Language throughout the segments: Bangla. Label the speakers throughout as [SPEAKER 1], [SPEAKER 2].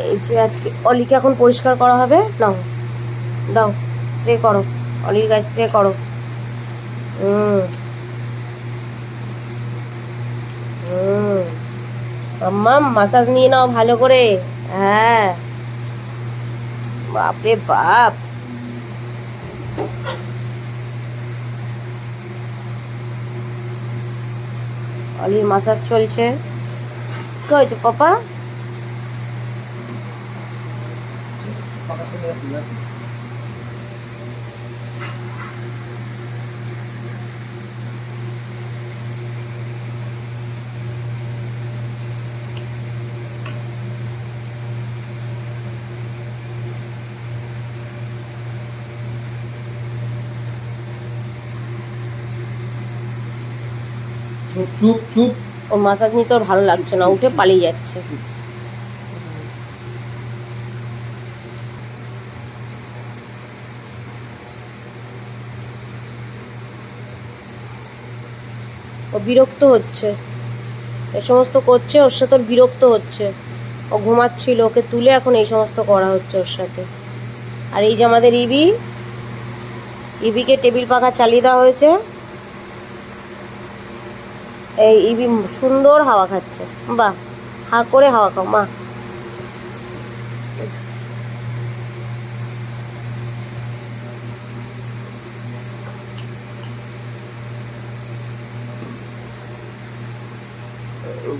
[SPEAKER 1] এই যে আজকে অলিকে এখন পরিষ্কার করা হবে। নাও দাও, স্প্রে করো, অলির গায়ে স্প্রে করো। আম্মা মাসাজ নিয়ে নাও ভালো করে। হ্যাঁ, বাপরে বাপ। অলির মাসাজ চলছে। কি হয়েছে পাপা?
[SPEAKER 2] চুপ চুপ।
[SPEAKER 1] ওর মাসাজ নিতে ওর ভালো লাগছে না, উঠে পালিয়ে যাচ্ছে। ও বিরক্ত হচ্ছে, এ সমস্ত করছে ওর সাথে ওর বিরক্ত হচ্ছে। ও ঘুমাচ্ছিল, ওকে তুলে এখন এই সমস্ত করা হচ্ছে ওর সাথে। আর এই যে আমাদের ইবিকে টেবিল পাখা চালিয়ে দেওয়া হয়েছে। এই ইবি সুন্দর হাওয়া খাচ্ছে। বাহ, হা করে হাওয়া খাও মা।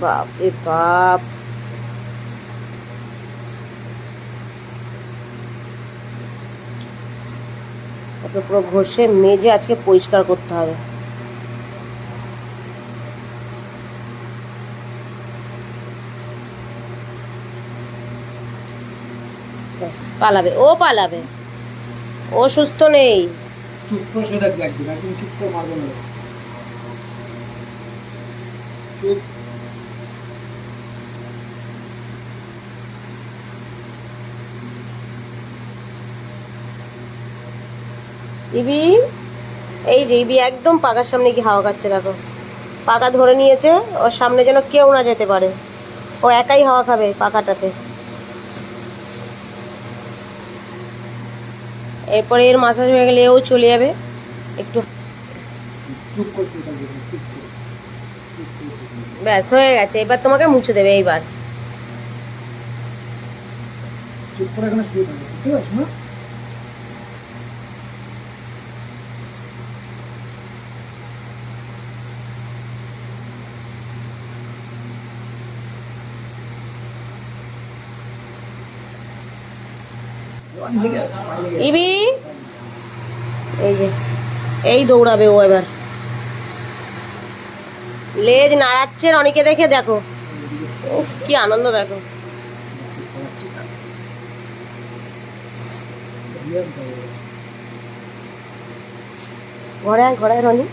[SPEAKER 1] বাপ রে বাপ। ওকে পুরো ঘষে মেজে আজকে পরিষ্কার করতে হবে। পালাবে, ও পালাবে, ও সুস্থ নেই।
[SPEAKER 2] চুপ করে শুয়ে থাকবে একদিন, একদিন চুপ করে মারবো না। চুপ।
[SPEAKER 1] ইবি, এই যে ইবি একদম পাকার সামনে কি হাওয়া খাচ্ছে দেখো। পাকা ধরে নিয়েছে, ওর সামনে যেন কেউ না যেতে পারে। ও একাই হাওয়া খাবে পাকাটাতে। এরপরে এর মাসাজ হয়ে গেলে ও চলে যাবে একটু।
[SPEAKER 2] চুপ করে শুয়ে থাকবে, চুপ করে।
[SPEAKER 1] ব্যাস হয়ে গেছে, এবার তোমাকে মুছে দেবে। এইবার
[SPEAKER 2] চুপ করে এখানে শুয়ে থাকবে, ঠিক আছে না?
[SPEAKER 1] ইবি, এই যে এই দৌড়াবে ও এবার। লেজ নাড়াচ্ছে রনিকে দেখে, দেখো উফ কি আনন্দ দেখো। ঘরে আয়, ঘরে আয় রনি।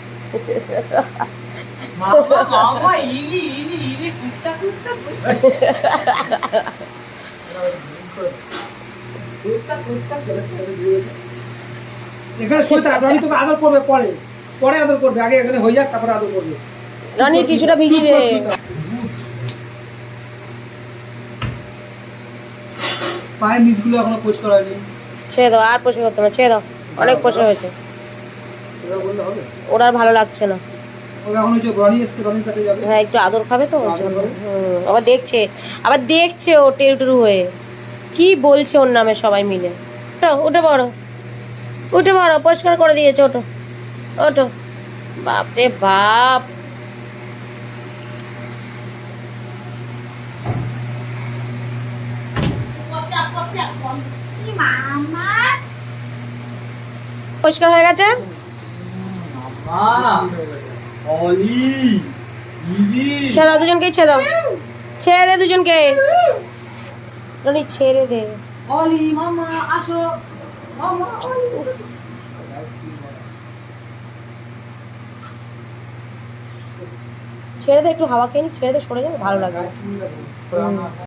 [SPEAKER 2] এখানে শুয়ে থাক, রনি তোকে আদর করবে পরে, পরে আদর করবে, আগে এখানে হয়ে যাক তারপরে আদর করবে।
[SPEAKER 1] রনি টিস্যুটা ভিজিয়ে দে।
[SPEAKER 2] পায়ের নিচগুলো এখনো পরিষ্কার হয়নি।
[SPEAKER 1] ছেড়ে দাও, আর পোষা করতে না, ছেড়ে দাও, অনেক পোষা হয়েছে।
[SPEAKER 2] এবার বললে হবে?
[SPEAKER 1] ওর আর ভালো লাগছে না।
[SPEAKER 2] ওকে এখন ওই যে রনি এসছে, রনির কাছে যাবে।
[SPEAKER 1] হ্যাঁ, একটু আদর খাবে তো ওর জন্য। আবার দেখছে, আবার দেখছে ও টেরুটেরু হয়ে কি বলছে ওর নামে সবাই মিলে। উঠে পড়ো, উঠে পড়ো, পরিষ্কার করে দিয়েছে, ওঠো ওঠো। বাপরে বাপ। পরিষ্কার হয়ে গেছে। ছেড়ে দাও দুজনকেই, ছেড়ে দাও, ছেড়ে দে দুজনকে। রনি ছেড়ে দে।
[SPEAKER 3] অলি মামা আসো, মামা
[SPEAKER 1] ছেড়ে দে, একটু হাওয়া খেয়ে নি, ছেড়ে দে, সরে যাবে, ভালো লাগবে।